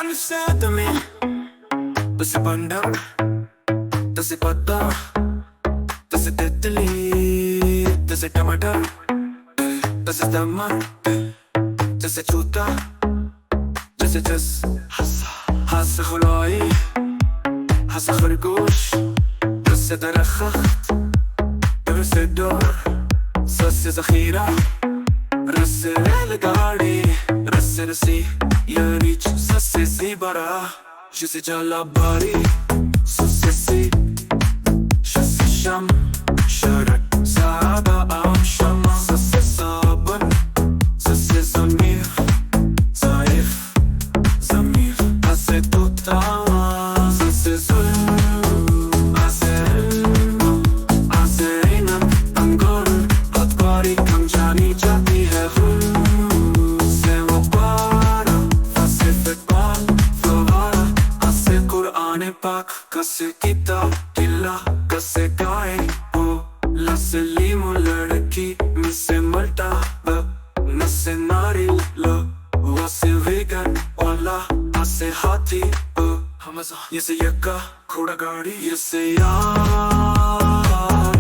Ansätami Tase bandam Tase patta Tase tetli Tase tomato Tase damma Tase chuta Tase jas Hasa khulai Hasa khargosh Tase darakhakht Tase dor Tase zakhira Rasse relegari Rasse rasi Yarich Sasse zibara Shise jalabari Sasse si Shasse sham Sharak Zaba am shama Sasse saban Sasse zamir Zaif Zamir Asse tutama Sasse zulm Asse ilm Asse inam Angor Atbari Kamjani Jati hai Pak kase kitab dilla kase gaye o laslimu ladki misse malta ba nasse nari lo wase vegan wala ase hathi o hamaza yese yakka khoda gaadi yese yaar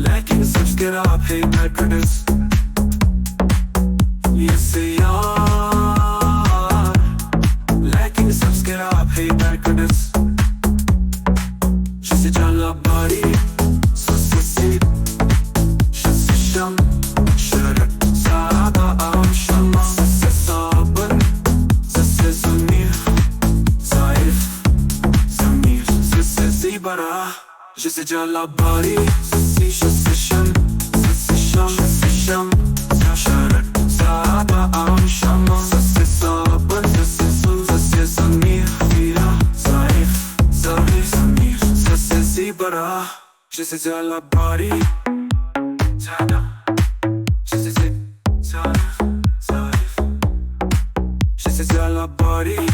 lekin sach kera hai happiness yese yaar lekin sach kera hai happiness Shise jalabari Sasse si Shasse sham Sharak Zaba am shama Sasse saban Sasse zamir Zaif Zamir Sasse zibara Shise jalabari Sasse sham Sasse sham Sasse sham Sharak Zaba am shama Sasse saban Sasse zul Sasse zamir Zaif Zamir Zamir Zibara, shise jalabari, tada, shise zip, tada, zarif, shise jalabari.